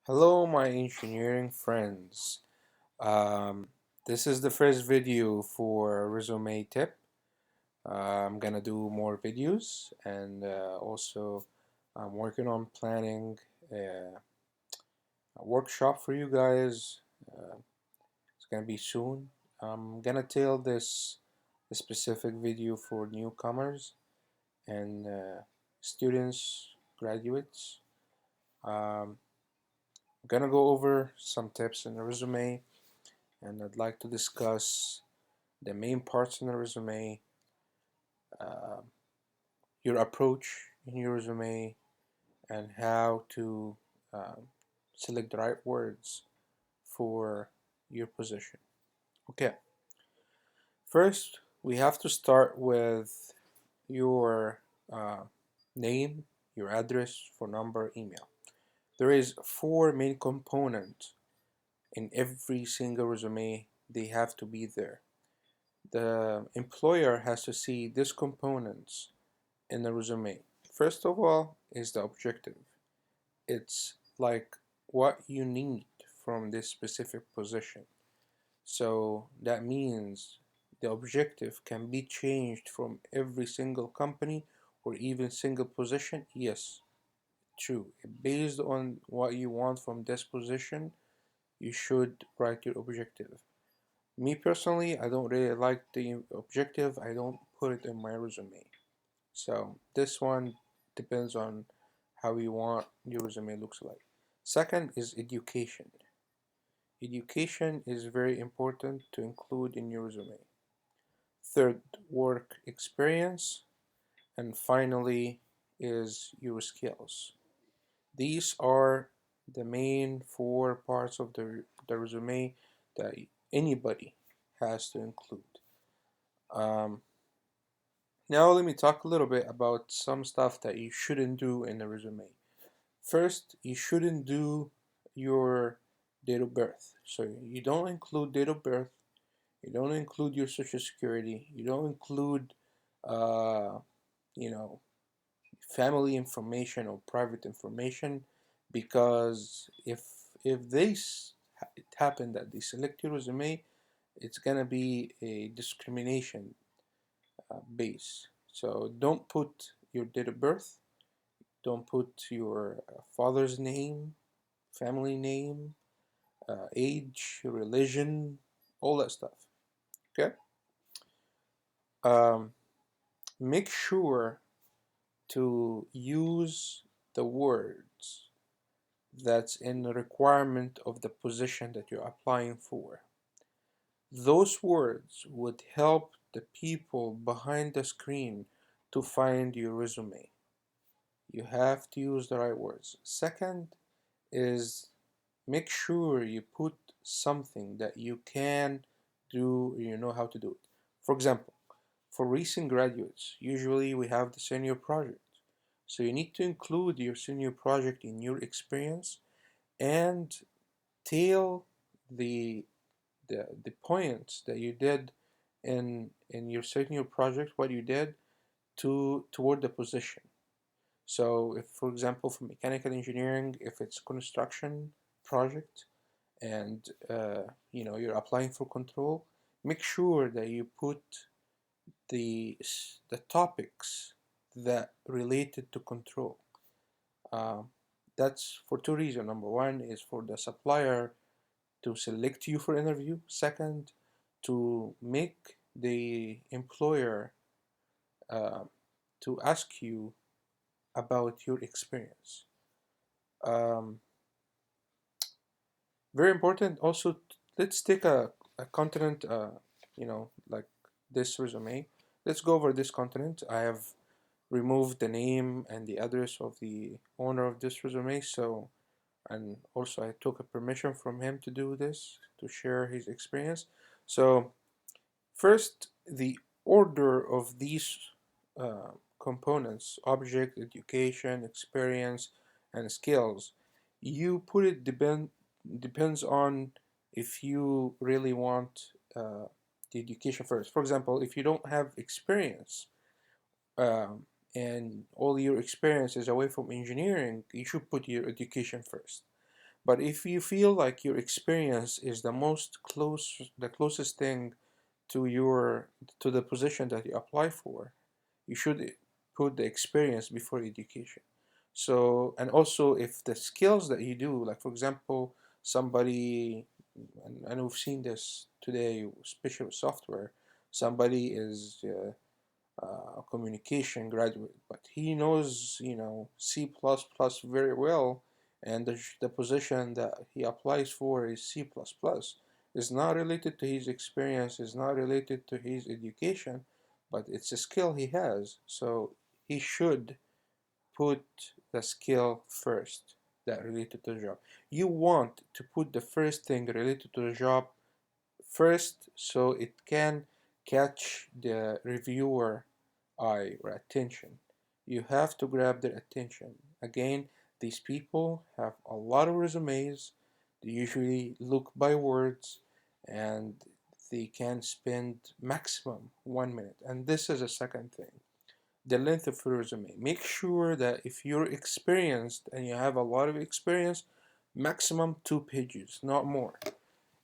Hello, my engineering friends. Um, this is the first video for resume tip. I'm gonna do more videos, and also I'm working on planning a workshop for you guys. Uh, it's gonna be soon. I'm gonna tail this specific video for newcomers and students, graduates. Um, I'm gonna go over some tips in the resume, and I'd like to discuss the main parts in the resume, uh, your approach in your resume, and how to um, select the right words for your position. Okay, first we have to start with your name, your address, phone number, email. There is four main components in every single resume. They have to be there. The employer has to see these components in the resume. First of all is the objective. It's like what you need from this specific position. So that means the objective can be changed from every single company or even single position. Yes, true. Based on what you want from this position, you should write your objective. Me personally, I don't really like the objective. I don't put it in my resume. So this one depends on how you want your resume looks like. Second is education. Education is very important to include in your resume. Third, work experience. And finally is your skills. These are the main four parts of the resume that anybody has to include. Um, Now let me talk a little bit about some stuff that you shouldn't do in a resume. First, you shouldn't do your date of birth. So you don't include date of birth, you don't include your social security, you don't include uh, you know, family information or private information, because if it happened that they select your resume, it's gonna be a discrimination base. So don't put your date of birth, don't put your father's name, family name, age, religion, all that stuff. Okay? Um, Make sure to use the words that's in the requirement of the position that you're applying for. Those words would help the people behind the screen to find your resume. You have to use the right words. Second is make sure you put something that you can do, you know how to do it. For example, for recent graduates, usually we have the senior project. So you need to include your senior project in your experience and tell the the points that you did in your senior project, what you did toward the position. So if, for example, for mechanical engineering, if it's construction project and you're applying for control, make sure that you put the topics that related to control. Um, that's for two reasons. Number one is for the supplier to select you for interview. Second, to make the employer uh, to ask you about your experience. Um, Very important. Also, let's take a continent. Like this resume. Let's go over this continent. I have removed the name and the address of the owner of this resume. So, and also I took a permission from him to do this to share his experience. So, first, the order of these components: object, education, experience, and skills. You put it depends on if you really want the education first. For example, if you don't have experience um, and all your experience is away from engineering, you should put your education first. But if you feel like your experience is the closest thing to your to the position that you apply for, you should put the experience before education. So, and also if the skills that you do, like for example, somebody, and we've seen this today, especially with software, somebody is a communication graduate, but he knows, C++ very well, and the position that he applies for is C++. Is not related to his experience, is not related to his education, but it's a skill he has. So he should put the skill first that related to the job. You want to put the first thing related to the job first so it can catch the reviewer eye or attention. You have to grab their attention. Again, these people have a lot of resumes. They usually look by words and they can spend maximum 1 minute. And this is a second thing, the length of your resume. Make sure that if you're experienced and you have a lot of experience, maximum 2 pages, not more.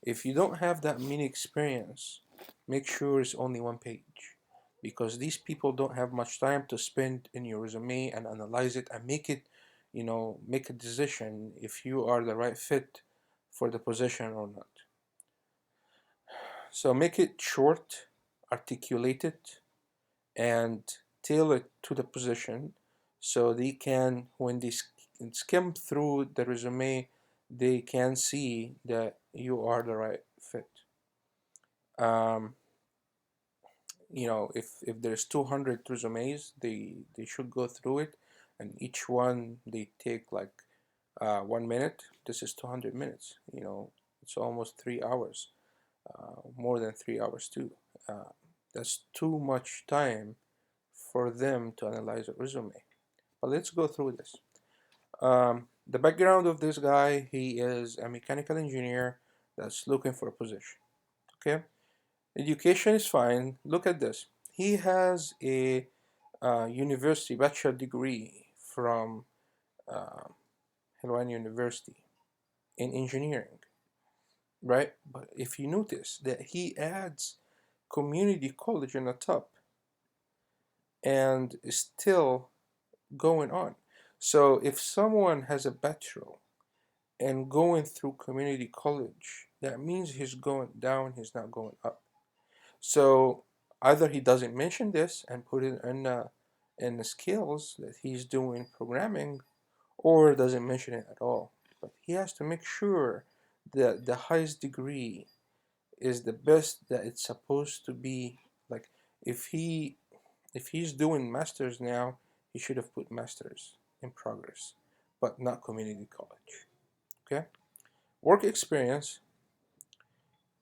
If you don't have that many experience, make sure it's only 1 page, because these people don't have much time to spend in your resume and analyze it and make it, make a decision if you are the right fit for the position or not. So make it short, articulate it, and tailor it to the position so they can, when they skim through the resume, they can see that you are the right fit. Um, if there's 200 resumes, they should go through it, and each one they take like 1 minute. This is 200 minutes. It's almost 3 hours, more than 3 hours too. That's too much time for them to analyze a resume. But let's go through this. The background of this guy, he is a mechanical engineer that's looking for a position. Okay, education is fine. Look at this. He has a university bachelor degree from uh, Helwan University in engineering, right? But if you notice that he adds community college on the top and is still going on. So if someone has a bachelor and going through community college, that means he's going down, he's not going up. So either he doesn't mention this and put it in the skills that he's doing programming, or doesn't mention it at all. But he has to make sure that the highest degree is the best that it's supposed to be. Like if he's doing masters now, he should have put masters in progress, but not community college. Okay, work experience.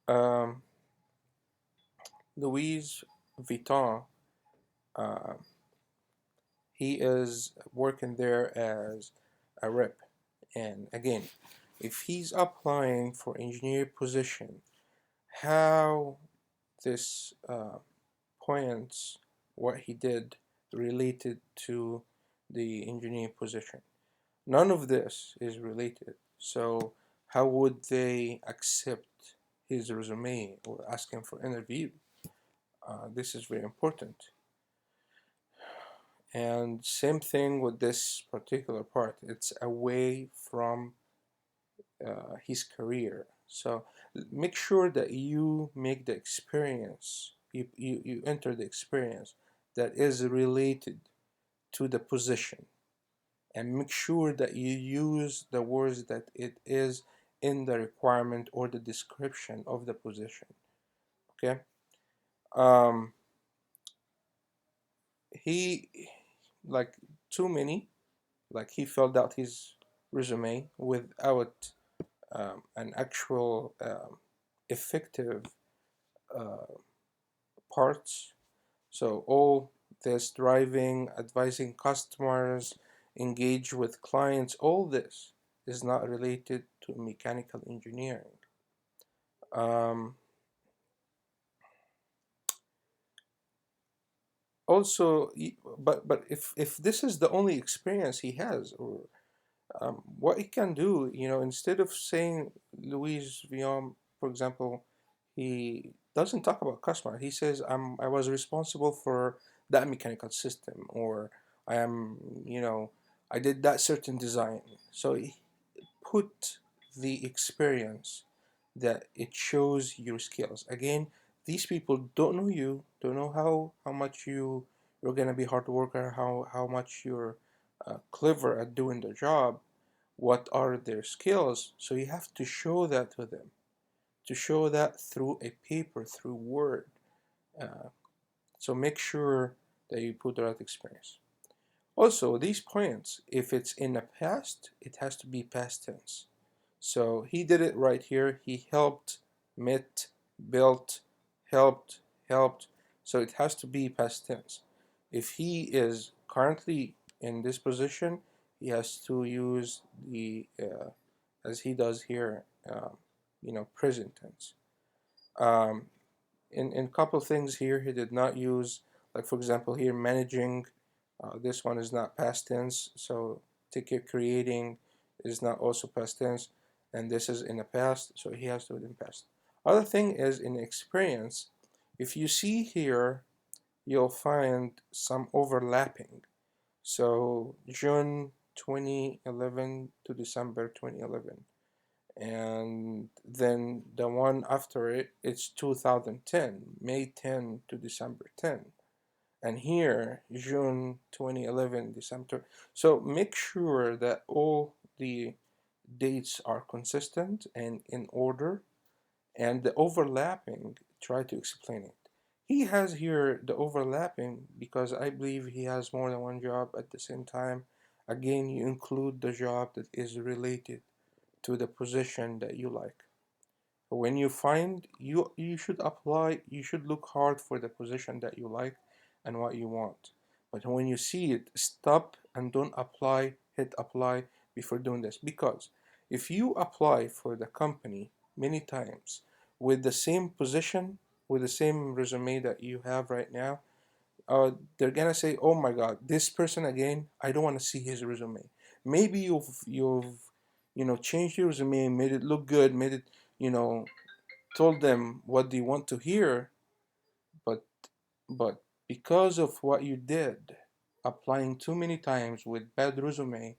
Um, Louis Vuitton, uh, he is working there as a rep. And again, if he's applying for engineer position, how this points what he did related to the engineering position. None of this is related. So how would they accept his resume or ask him for interview? This is very important. And same thing with this particular part. It's away from his career. So make sure that you make the experience, you enter the experience that is related to the position, and make sure that you use the words that it is in the requirement or the description of the position. Okay. um he like too many, like he filled out his resume without an actual effective uh, parts. So all this driving, advising customers, engage with clients, all this is not related to mechanical engineering. Um, Also, but if this is the only experience he has, or What he can do, instead of saying Luis Vuitton, for example, he doesn't talk about customer. He says, I was responsible for that mechanical system, or I am, I did that certain design. So he put the experience that it shows your skills. Again, these people don't know you, don't know how much you're gonna be hard worker, how much you're clever at doing the job, what are their skills. So you have to show that to them, to show that through a paper, through Word. Uh, so make sure that you put the right experience. Also, these points, if it's in the past, it has to be past tense. So he did it right here. He helped, met, built, helped, helped. So it has to be past tense. If he is currently in this position, he has to use the, as he does here, present tense. Um, in couple things here, he did not use, like for example here, managing. This one is not past tense, so ticket creating is not also past tense, and this is in the past, so he has to do it in past. Other thing is in experience. If you see here, you'll find some overlapping. So June 2011 to December 2011, and then the one after it, it's 2010, May 10 to December 10, and here June 2011, December. So make sure that all the dates are consistent and in order, and the overlapping, try to explain it. He has here the overlapping because I believe he has more than one job at the same time. Again, you include the job that is related to the position that you like. When you find, you should apply, you should look hard for the position that you like and what you want. But when you see it, stop and don't apply, hit apply before doing this. Because if you apply for the company many times with the same position, with the same resume that you have right now, they're gonna say, "Oh my God, this person again. I don't want to see his resume." Maybe you've changed your resume, made it look good, made it you know told them what they want to hear, but but because of what you did, applying too many times with bad resume,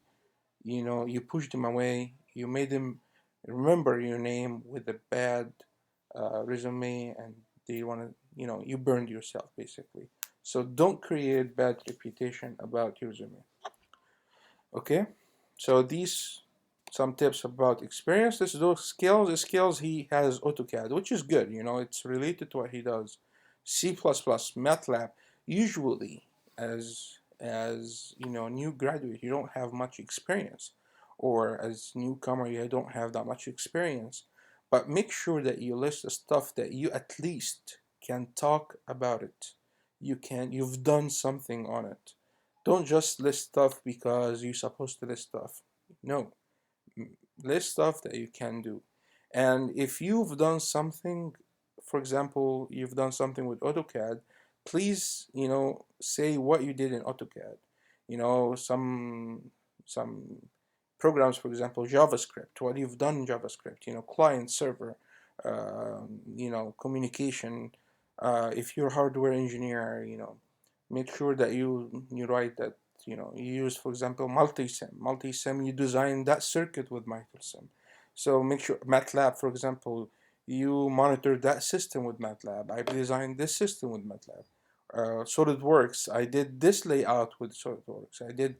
you pushed them away. You made them remember your name with a bad resume, and they want to, you burned yourself basically. So don't create bad reputation about your resume. Okay, so these some tips about experience. This is those skills. The skills he has AutoCAD, which is good. It's related to what he does. C++, MATLAB. Usually, as new graduate, you don't have much experience, or as newcomer, you don't have that much experience. But make sure that you list the stuff that you at least can talk about it. You've done something on it. Don't just list stuff because you're supposed to list stuff. No, list stuff that you can do. And if you've done something, for example, you've done something with AutoCAD, please, say what you did in AutoCAD. Some programs, for example, JavaScript, what you've done in JavaScript, client server, communication. If you're a hardware engineer, make sure that you write that, you use, for example, multisim, you design that circuit with multisim. So make sure MATLAB, for example, you monitor that system with MATLAB. I designed this system with MATLAB. SolidWorks, I did this layout with SolidWorks. I did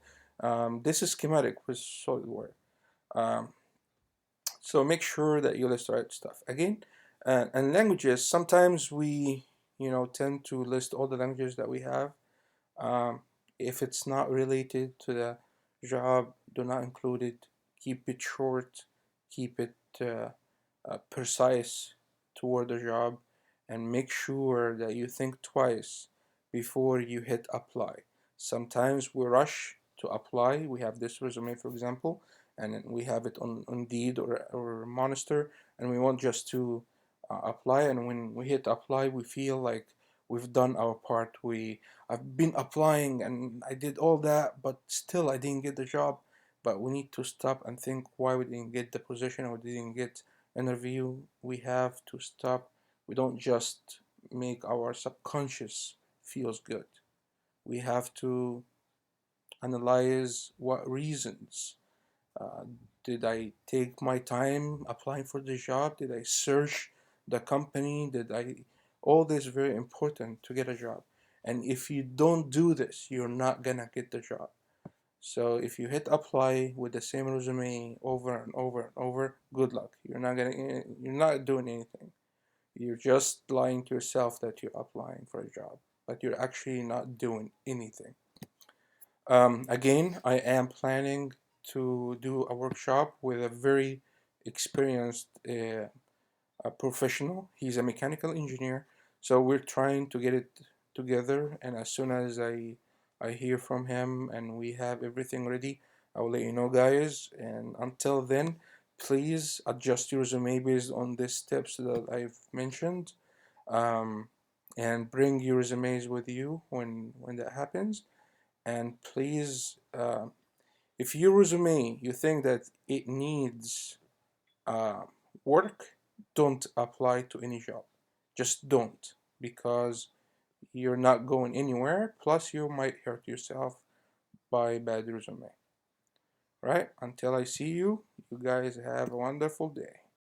this schematic with SolidWorks. um, so make sure that you list the right stuff. Again, and languages, sometimes we tend to list all the languages that we have. um, if it's not related to the job, do not include it. Keep it short, keep it precise toward the job, and make sure that you think twice before you hit apply. Sometimes we rush to apply. We have this resume, for example, and we have it on Indeed or Monster, and we want just to apply. And when we hit apply, we feel like we've done our part. I've been applying and I did all that, but still I didn't get the job. but we need to stop and think why we didn't get the position or didn't get interview. We have to stop. We don't just make our subconscious feels good. We have to analyze what reasons. Uh, did I take my time applying for the job? Did I search the company? All this is very important to get a job. And if you don't do this, you're not gonna get the job. So if you hit apply with the same resume over and over and over, good luck. You're not doing anything. You're just lying to yourself that you're applying for a job, but you're actually not doing anything. Again, I am planning to do a workshop with a very experienced a professional. He's a mechanical engineer, so we're trying to get it together. And as soon as I hear from him and we have everything ready, I will let you know, guys. And until then, please adjust your resume based on the steps that I've mentioned, um, and bring your resumes with you when that happens. And please, if your resume you think that it needs uh, work, don't apply to any job. Just don't, because you're not going anywhere. Plus, you might hurt yourself by bad resume. Right? Until I see you, you guys have a wonderful day.